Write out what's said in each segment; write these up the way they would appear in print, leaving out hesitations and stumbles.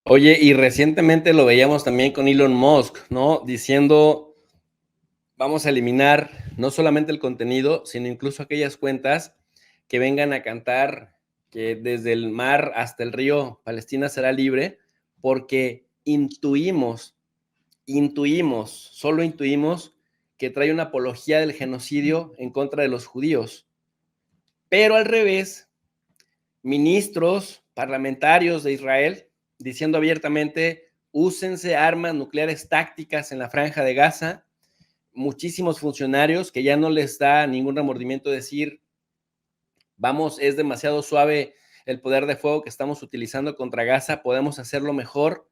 Oye, y recientemente lo veíamos también con Elon Musk, ¿no? Diciendo, vamos a eliminar no solamente el contenido, sino incluso aquellas cuentas que vengan a cantar que desde el mar hasta el río Palestina será libre, porque solo intuimos que trae una apología del genocidio en contra de los judíos. Pero al revés, ministros parlamentarios de Israel diciendo abiertamente, úsense armas nucleares tácticas en la franja de Gaza, muchísimos funcionarios que ya no les da ningún remordimiento decir, vamos, es demasiado suave el poder de fuego que estamos utilizando contra Gaza, podemos hacerlo mejor,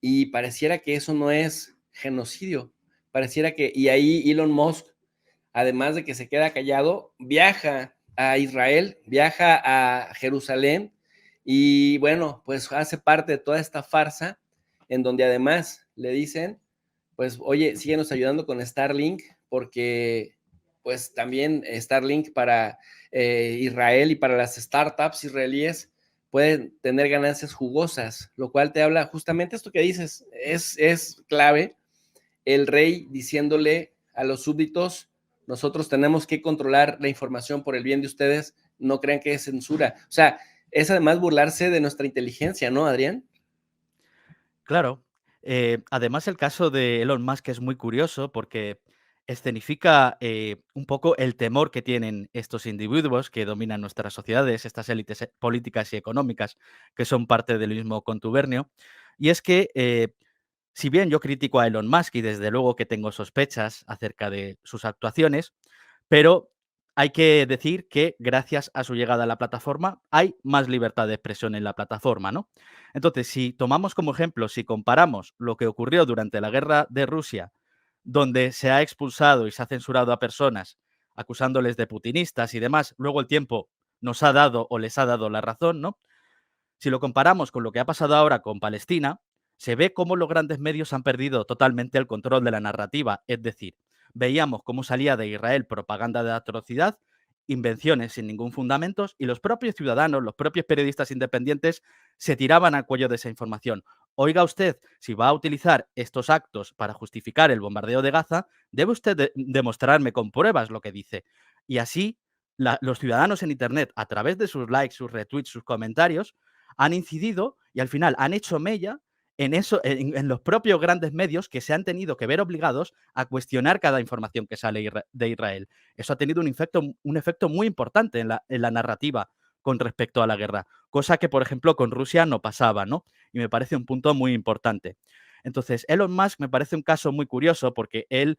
y pareciera que eso no es genocidio, pareciera que, y ahí Elon Musk, además de que se queda callado, viaja a Israel, viaja a Jerusalén y bueno, pues hace parte de toda esta farsa en donde además le dicen, pues oye, síguenos ayudando con Starlink porque pues también Starlink para Israel y para las startups israelíes pueden tener ganancias jugosas, lo cual te habla justamente esto que dices, es clave el rey diciéndole a los súbditos, nosotros tenemos que controlar la información por el bien de ustedes, no crean que es censura. O sea, es además burlarse de nuestra inteligencia, ¿no, Adrián? Claro. Además, el caso de Elon Musk es muy curioso porque escenifica un poco el temor que tienen estos individuos que dominan nuestras sociedades, estas élites políticas y económicas que son parte del mismo contubernio. Y es que, si bien yo critico a Elon Musk y desde luego que tengo sospechas acerca de sus actuaciones, pero hay que decir que gracias a su llegada a la plataforma hay más libertad de expresión en la plataforma, ¿no? Entonces, si tomamos como ejemplo, si comparamos lo que ocurrió durante la guerra de Rusia, donde se ha expulsado y se ha censurado a personas acusándoles de putinistas y demás, luego el tiempo nos ha dado o les ha dado la razón, ¿no? Si lo comparamos con lo que ha pasado ahora con Palestina, se ve cómo los grandes medios han perdido totalmente el control de la narrativa. Es decir, veíamos cómo salía de Israel propaganda de atrocidad, invenciones sin ningún fundamento, y los propios ciudadanos, los propios periodistas independientes se tiraban al cuello de esa información. Oiga usted, si va a utilizar estos actos para justificar el bombardeo de Gaza, debe usted demostrarme con pruebas lo que dice. Y así, los ciudadanos en Internet, a través de sus likes, sus retweets, sus comentarios, han incidido y al final han hecho mella en eso, en los propios grandes medios que se han tenido que ver obligados a cuestionar cada información que sale de Israel. Eso ha tenido un efecto muy importante en la narrativa con respecto a la guerra, cosa que, por ejemplo, con Rusia no pasaba, ¿no? Y me parece un punto muy importante. Entonces, Elon Musk me parece un caso muy curioso porque él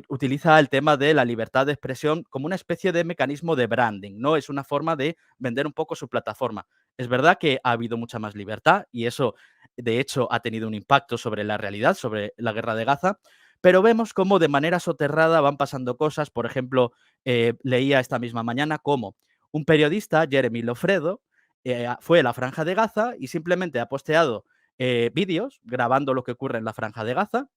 utiliza el tema de la libertad de expresión como una especie de mecanismo de branding, ¿no? Es una forma de vender un poco su plataforma. Es verdad que ha habido mucha más libertad y eso, de hecho, ha tenido un impacto sobre la realidad, sobre la guerra de Gaza, pero vemos cómo de manera soterrada van pasando cosas. Por ejemplo, leía esta misma mañana cómo un periodista, Jeremy Lofredo, fue a la Franja de Gaza y simplemente ha posteado vídeos grabando lo que ocurre en la Franja de Gaza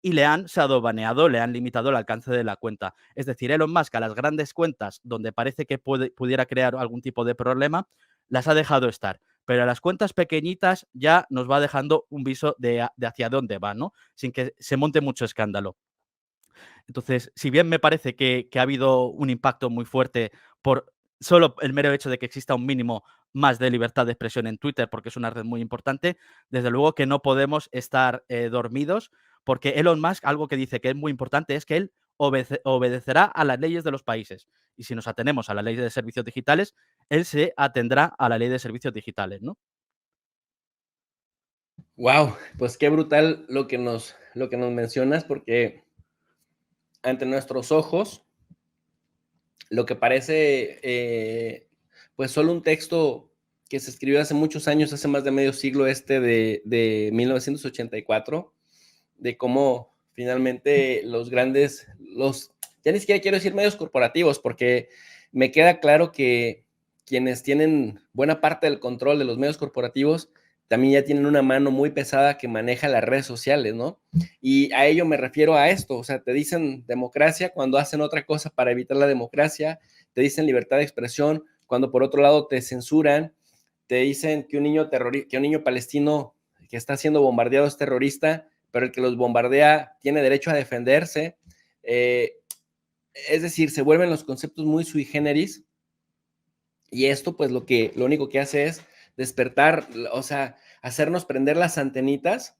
y le han shadowbaneado, le han limitado el alcance de la cuenta. Es decir, Elon Musk a las grandes cuentas donde parece que pudiera crear algún tipo de problema, las ha dejado estar. Pero a las cuentas pequeñitas ya nos va dejando un viso de hacia dónde va, ¿no? Sin que se monte mucho escándalo. Entonces, si bien me parece que ha habido un impacto muy fuerte por solo el mero hecho de que exista un mínimo más de libertad de expresión en Twitter, porque es una red muy importante, desde luego que no podemos estar dormidos, porque Elon Musk, algo que dice que es muy importante, es que él obedecerá a las leyes de los países. Y si nos atenemos a la ley de servicios digitales, él se atendrá a la ley de servicios digitales, ¿no? Wow, pues qué brutal lo que nos mencionas, porque ante nuestros ojos, lo que parece pues solo un texto que se escribió hace muchos años, hace más de medio siglo de 1984, de cómo finalmente ya ni siquiera quiero decir medios corporativos, porque me queda claro que quienes tienen buena parte del control de los medios corporativos también ya tienen una mano muy pesada que maneja las redes sociales, ¿no? Y a ello me refiero a esto, o sea, te dicen democracia cuando hacen otra cosa para evitar la democracia, te dicen libertad de expresión cuando por otro lado te censuran, te dicen que un niño palestino que está siendo bombardeado es terrorista, pero el que los bombardea tiene derecho a defenderse. Es decir, se vuelven los conceptos muy sui generis, y esto pues lo único que hace es despertar, o sea, hacernos prender las antenitas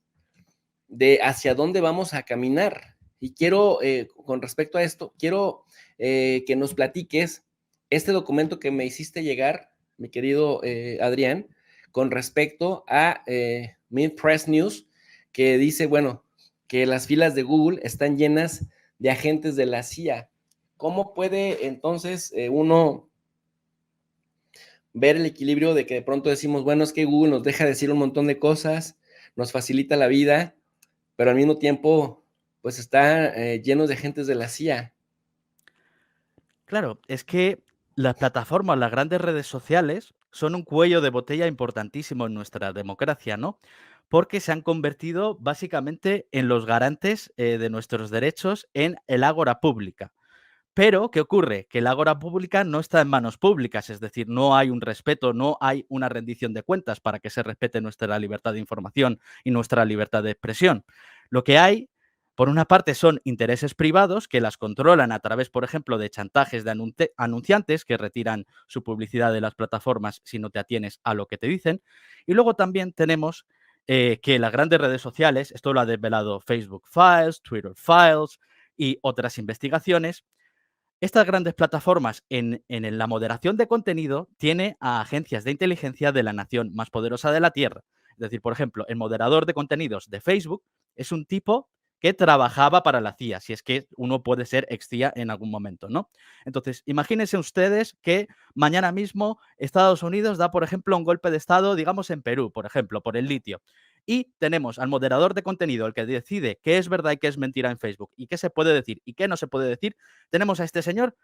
de hacia dónde vamos a caminar. Y quiero, con respecto a esto, quiero que nos platiques este documento que me hiciste llegar, mi querido Adrián, con respecto a Mint Press News, que dice, bueno, que las filas de Google están llenas de agentes de la CIA. ¿Cómo puede entonces uno ver el equilibrio de que de pronto decimos, bueno, es que Google nos deja decir un montón de cosas, nos facilita la vida, pero al mismo tiempo, pues está lleno de agentes de la CIA? Claro, es que las plataformas, las grandes redes sociales, son un cuello de botella importantísimo en nuestra democracia, ¿no? Porque se han convertido básicamente en los garantes de nuestros derechos en el ágora pública. Pero, ¿qué ocurre? Que el ágora pública no está en manos públicas, es decir, no hay un respeto, no hay una rendición de cuentas para que se respete nuestra libertad de información y nuestra libertad de expresión. Lo que hay, por una parte, son intereses privados que las controlan a través, por ejemplo, de chantajes de anunciantes que retiran su publicidad de las plataformas si no te atienes a lo que te dicen. Y luego también tenemos que las grandes redes sociales, esto lo ha desvelado Facebook Files, Twitter Files y otras investigaciones, estas grandes plataformas en la moderación de contenido tiene a agencias de inteligencia de la nación más poderosa de la Tierra. Es decir, por ejemplo, el moderador de contenidos de Facebook es un tipo que trabajaba para la CIA, si es que uno puede ser ex CIA en algún momento, ¿no? Entonces, imagínense ustedes que mañana mismo Estados Unidos da, por ejemplo, un golpe de Estado, digamos en Perú, por ejemplo, por el litio. Y tenemos al moderador de contenido, el que decide qué es verdad y qué es mentira en Facebook, y qué se puede decir y qué no se puede decir. Tenemos a este señor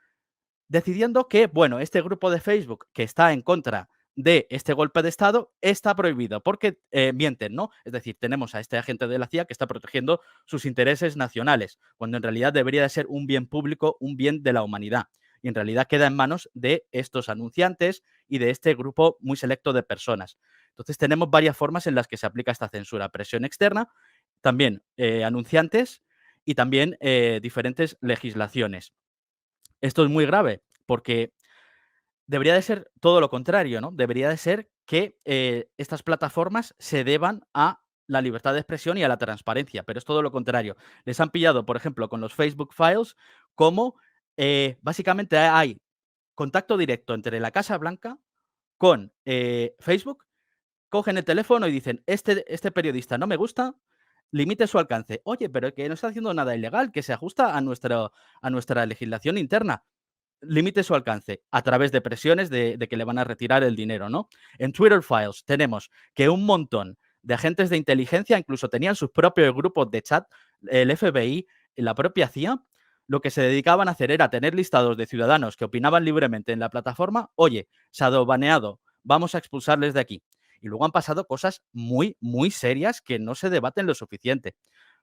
decidiendo que, bueno, este grupo de Facebook que está en contra de este golpe de Estado está prohibido porque mienten, ¿no? Es decir, tenemos a este agente de la CIA que está protegiendo sus intereses nacionales, cuando en realidad debería de ser un bien público, un bien de la humanidad. Y en realidad queda en manos de estos anunciantes y de este grupo muy selecto de personas. Entonces tenemos varias formas en las que se aplica esta censura. Presión externa, también anunciantes y también diferentes legislaciones. Esto es muy grave porque debería de ser todo lo contrario, ¿no? Debería de ser que estas plataformas se deban a la libertad de expresión y a la transparencia, pero es todo lo contrario. Les han pillado, por ejemplo, con los Facebook Files, como básicamente hay contacto directo entre la Casa Blanca con Facebook, cogen el teléfono y dicen, este periodista no me gusta, limite su alcance. Oye, pero que no está haciendo nada ilegal, que se ajusta a nuestra legislación interna, limite su alcance a través de presiones de que le van a retirar el dinero, ¿no? En Twitter Files tenemos que un montón de agentes de inteligencia incluso tenían sus propios grupos de chat, el FBI, la propia CIA, lo que se dedicaban a hacer era tener listados de ciudadanos que opinaban libremente en la plataforma, oye, shadow baneado, vamos a expulsarles de aquí. Y luego han pasado cosas muy, muy serias que no se debaten lo suficiente.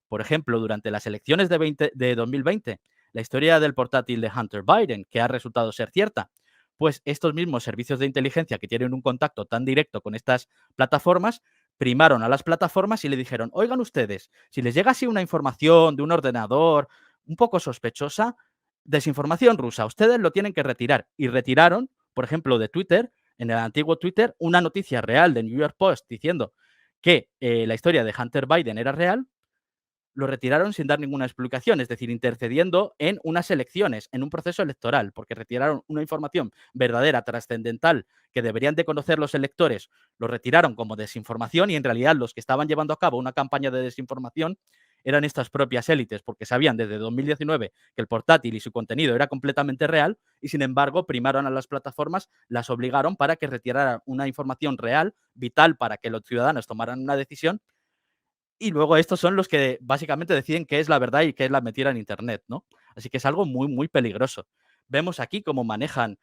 Por ejemplo, durante las elecciones de 2020, la historia del portátil de Hunter Biden, que ha resultado ser cierta, pues estos mismos servicios de inteligencia que tienen un contacto tan directo con estas plataformas, primaron a las plataformas y le dijeron, oigan ustedes, si les llega así una información de un ordenador un poco sospechosa, desinformación rusa, ustedes lo tienen que retirar. Y retiraron, por ejemplo, de Twitter, en el antiguo Twitter, una noticia real de New York Post diciendo que la historia de Hunter Biden era real, lo retiraron sin dar ninguna explicación, es decir, intercediendo en unas elecciones, en un proceso electoral, porque retiraron una información verdadera, trascendental, que deberían de conocer los electores, lo retiraron como desinformación y en realidad los que estaban llevando a cabo una campaña de desinformación eran estas propias élites, porque sabían desde 2019 que el portátil y su contenido era completamente real y sin embargo primaron a las plataformas, las obligaron para que retiraran una información real, vital para que los ciudadanos tomaran una decisión, y luego estos son los que básicamente deciden qué es la verdad y qué es la mentira en Internet, ¿no? Así que es algo muy, muy peligroso. Vemos aquí cómo manejan,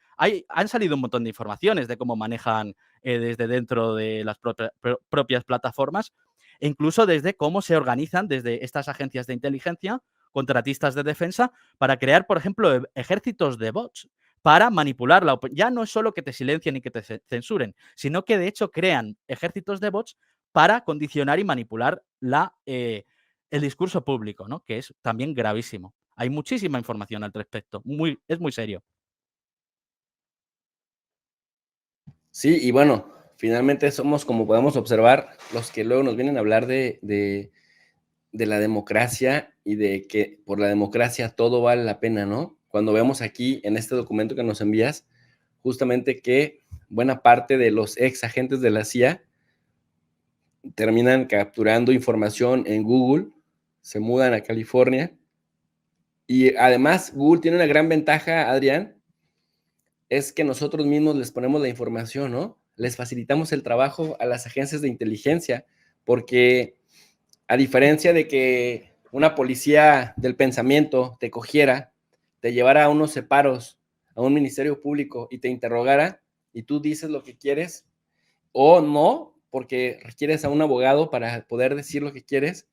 han salido un montón de informaciones de cómo manejan desde dentro de las propias plataformas e incluso desde cómo se organizan desde estas agencias de inteligencia, contratistas de defensa, para crear, por ejemplo, ejércitos de bots para manipular la opinión. Ya no es solo que te silencien y que te censuren, sino que de hecho crean ejércitos de bots para condicionar y manipular el discurso público, ¿no? Que es también gravísimo. Hay muchísima información al respecto, es muy serio. Sí, y bueno, finalmente somos, como podemos observar, los que luego nos vienen a hablar de la democracia y de que por la democracia todo vale la pena, ¿no? Cuando vemos aquí en este documento que nos envías, justamente que buena parte de los ex agentes de la CIA terminan capturando información en Google, se mudan a California y además Google tiene una gran ventaja, Adrián, es que nosotros mismos les ponemos la información, ¿no? Les facilitamos el trabajo a las agencias de inteligencia, porque a diferencia de que una policía del pensamiento te cogiera, te llevara a unos separos, a un ministerio público y te interrogara, y tú dices lo que quieres, o no, porque requieres a un abogado para poder decir lo que quieres,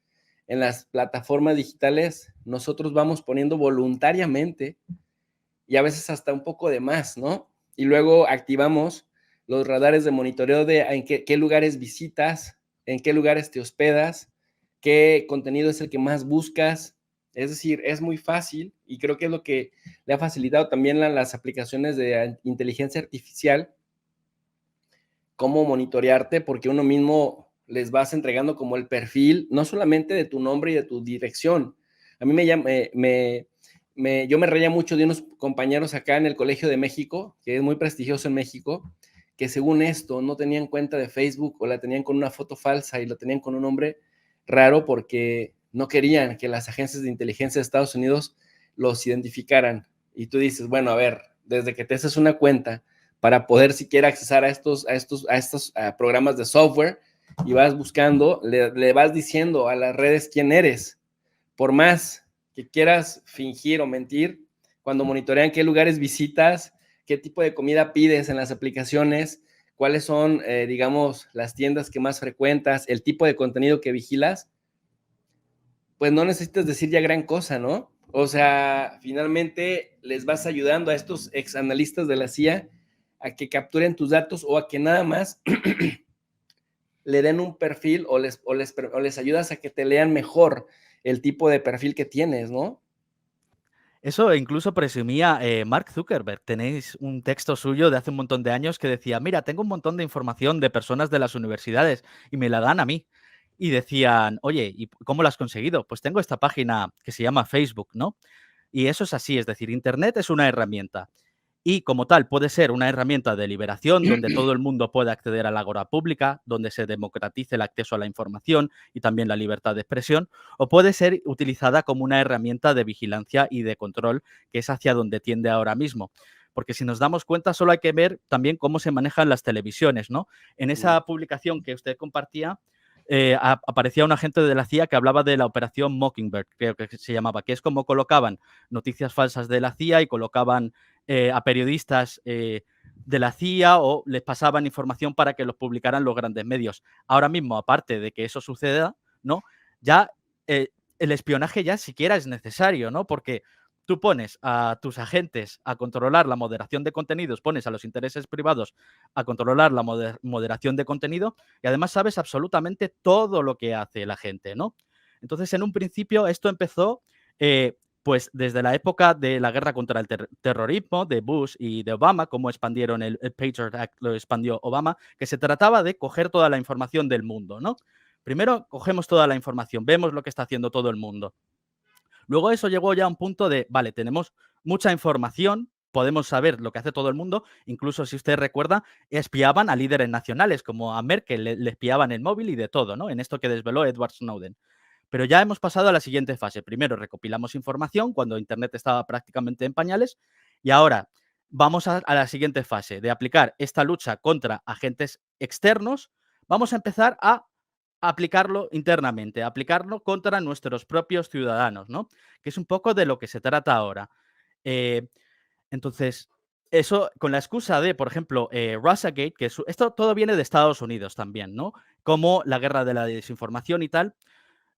en las plataformas digitales nosotros vamos poniendo voluntariamente y a veces hasta un poco de más, ¿no? Y luego activamos los radares de monitoreo de en qué lugares visitas, en qué lugares te hospedas, qué contenido es el que más buscas. Es decir, es muy fácil y creo que es lo que le ha facilitado también las aplicaciones de inteligencia artificial, cómo monitorearte, porque uno mismo les vas entregando como el perfil, no solamente de tu nombre y de tu dirección. A mí yo me reía mucho de unos compañeros acá en el Colegio de México, que es muy prestigioso en México, que según esto no tenían cuenta de Facebook o la tenían con una foto falsa y lo tenían con un nombre raro porque no querían que las agencias de inteligencia de Estados Unidos los identificaran. Y tú dices, bueno, a ver, desde que te haces una cuenta para poder siquiera accesar a estos programas de software y vas buscando, le vas diciendo a las redes quién eres. Por más que quieras fingir o mentir, cuando monitorean qué lugares visitas, qué tipo de comida pides en las aplicaciones, cuáles son, digamos, las tiendas que más frecuentas, el tipo de contenido que vigilas, pues no necesitas decir ya gran cosa, ¿no? O sea, finalmente les vas ayudando a estos ex analistas de la CIA a que capturen tus datos o a que nada más le den un perfil o les ayudas a que te lean mejor el tipo de perfil que tienes, ¿no? Eso incluso presumía Mark Zuckerberg. Tenéis un texto suyo de hace un montón de años que decía, mira, tengo un montón de información de personas de las universidades y me la dan a mí. Y decían, oye, ¿y cómo lo has conseguido? Pues tengo esta página que se llama Facebook, ¿no? Y eso es así, es decir, Internet es una herramienta. Y como tal, puede ser una herramienta de liberación donde todo el mundo puede acceder a la agora pública, donde se democratice el acceso a la información y también la libertad de expresión, o puede ser utilizada como una herramienta de vigilancia y de control, que es hacia donde tiende ahora mismo. Porque si nos damos cuenta, solo hay que ver también cómo se manejan las televisiones, ¿no? En esa publicación que usted compartía, aparecía un agente de la CIA que hablaba de la operación Mockingbird, creo que se llamaba, que es como colocaban noticias falsas de la CIA y colocaban a periodistas de la CIA o les pasaban información para que los publicaran los grandes medios. Ahora mismo, aparte de que eso suceda, ¿no? Ya el espionaje ya siquiera es necesario, ¿no? Porque tú pones a tus agentes a controlar la moderación de contenidos, pones a los intereses privados a controlar la moderación de contenido y además sabes absolutamente todo lo que hace la gente, ¿no? Entonces, en un principio, esto empezó pues desde la época de la guerra contra el terrorismo de Bush y de Obama, cómo expandieron el Patriot Act, lo expandió Obama, que se trataba de coger toda la información del mundo, ¿no? Primero cogemos toda la información, vemos lo que está haciendo todo el mundo. Luego eso llegó ya a un punto de, vale, tenemos mucha información, podemos saber lo que hace todo el mundo, incluso si usted recuerda, espiaban a líderes nacionales, como a Merkel, le espiaban el móvil y de todo, ¿no? En esto que desveló Edward Snowden. Pero ya hemos pasado a la siguiente fase. Primero recopilamos información cuando Internet estaba prácticamente en pañales y ahora vamos a la siguiente fase de aplicar esta lucha contra agentes externos. Vamos a empezar a aplicarlo internamente, a aplicarlo contra nuestros propios ciudadanos, ¿no? Que es un poco de lo que se trata ahora. Eh, entonces, eso con la excusa de, por ejemplo, Russiagate, esto todo viene de Estados Unidos también, ¿no? Como la guerra de la desinformación y tal.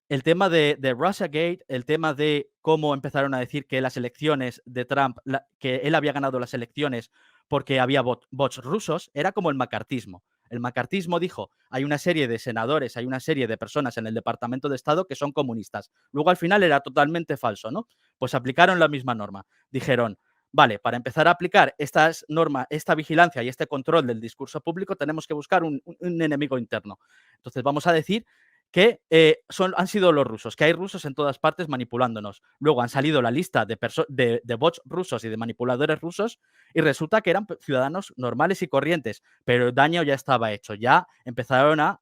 El tema de Russiagate, el tema de cómo empezaron a decir que las elecciones de Trump, que él había ganado las elecciones porque había bots rusos, era como el macartismo. El macartismo dijo, hay una serie de senadores, hay una serie de personas en el Departamento de Estado que son comunistas. Luego al final era totalmente falso, ¿no? Pues aplicaron la misma norma. Dijeron, vale, para empezar a aplicar estas normas, esta vigilancia y este control del discurso público, tenemos que buscar un enemigo interno. Entonces vamos a decir que han sido los rusos, que hay rusos en todas partes manipulándonos. Luego han salido la lista de bots rusos y de manipuladores rusos y resulta que eran ciudadanos normales y corrientes, pero el daño ya estaba hecho, ya empezaron a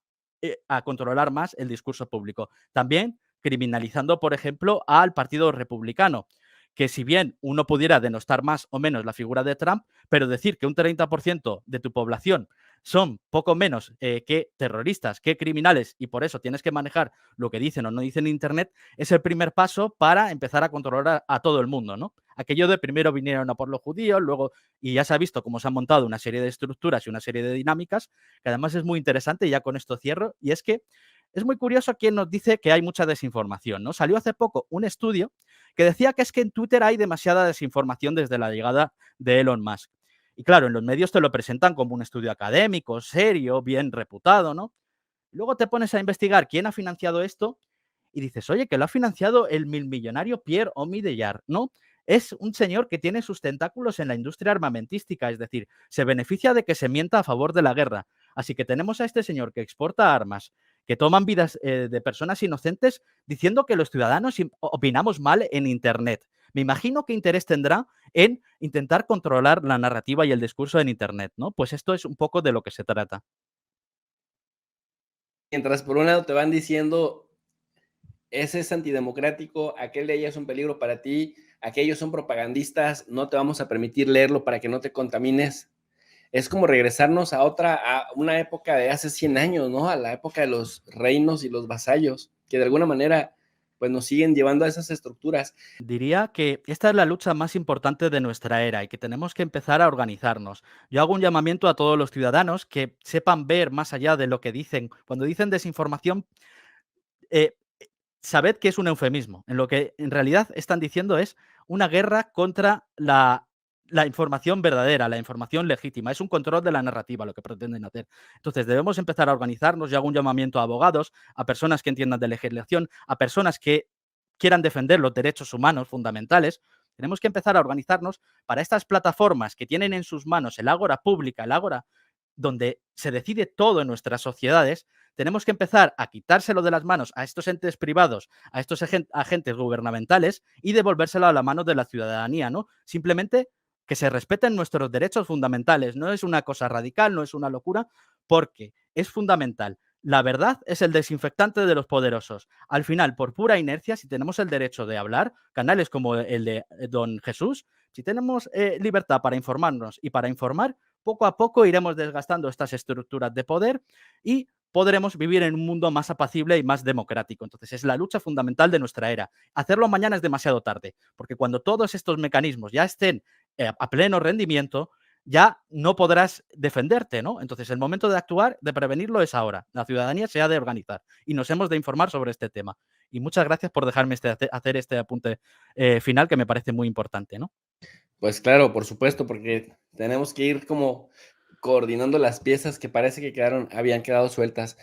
controlar más el discurso público. También criminalizando, por ejemplo, al Partido Republicano, que si bien uno pudiera denostar más o menos la figura de Trump, pero decir que un 30% de tu población son poco menos que terroristas, que criminales, y por eso tienes que manejar lo que dicen o no dicen en Internet, es el primer paso para empezar a controlar a todo el mundo, ¿no? Aquello de primero vinieron a por los judíos, luego, y ya se ha visto cómo se han montado una serie de estructuras y una serie de dinámicas, que además es muy interesante, y ya con esto cierro, y es que es muy curioso quien nos dice que hay mucha desinformación, ¿no? Salió hace poco un estudio que decía que es que en Twitter hay demasiada desinformación desde la llegada de Elon Musk. Y claro, en los medios te lo presentan como un estudio académico, serio, bien reputado, ¿no? Luego te pones a investigar quién ha financiado esto y dices, oye, que lo ha financiado el milmillonario Pierre Omidyar, ¿no? Es un señor que tiene sus tentáculos en la industria armamentística, es decir, se beneficia de que se mienta a favor de la guerra. Así que tenemos a este señor que exporta armas, que toman vidas de personas inocentes, diciendo que los ciudadanos opinamos mal en Internet. Me imagino qué interés tendrá en intentar controlar la narrativa y el discurso en Internet, ¿no? Pues esto es un poco de lo que se trata. Mientras por un lado te van diciendo, ese es antidemocrático, aquel de ella es un peligro para ti, aquellos son propagandistas, no te vamos a permitir leerlo para que no te contamines. Es como regresarnos a una época de hace 100 años, ¿no? A la época de los reinos y los vasallos, que de alguna manera pues nos siguen llevando a esas estructuras. Diría que esta es la lucha más importante de nuestra era y que tenemos que empezar a organizarnos. Yo hago un llamamiento a todos los ciudadanos que sepan ver más allá de lo que dicen. Cuando dicen desinformación, eh, sabed que es un eufemismo. En lo que en realidad están diciendo es una guerra contra la información verdadera, la información legítima. Es un control de la narrativa lo que pretenden hacer. Entonces debemos empezar a organizarnos. Yo hago un llamamiento a abogados, a personas que entiendan de legislación, a personas que quieran defender los derechos humanos fundamentales. Tenemos que empezar a organizarnos para estas plataformas que tienen en sus manos el ágora pública, el ágora donde se decide todo en nuestras sociedades. Tenemos que empezar a quitárselo de las manos a estos entes privados, a estos agentes gubernamentales y devolvérselo a la mano de la ciudadanía, ¿no? Simplemente que se respeten nuestros derechos fundamentales. No es una cosa radical, no es una locura, porque es fundamental. La verdad es el desinfectante de los poderosos. Al final, por pura inercia, si tenemos el derecho de hablar, canales como el de Don Jesús, si tenemos libertad para informarnos y para informar, poco a poco iremos desgastando estas estructuras de poder y podremos vivir en un mundo más apacible y más democrático. Entonces, es la lucha fundamental de nuestra era. Hacerlo mañana es demasiado tarde, porque cuando todos estos mecanismos ya estén a pleno rendimiento, ya no podrás defenderte, ¿no? Entonces, el momento de actuar, de prevenirlo, es ahora. La ciudadanía se ha de organizar y nos hemos de informar sobre este tema. Y muchas gracias por dejarme hacer este apunte final que me parece muy importante, ¿no? Pues claro, por supuesto, porque tenemos que ir como coordinando las piezas que parece que habían quedado sueltas.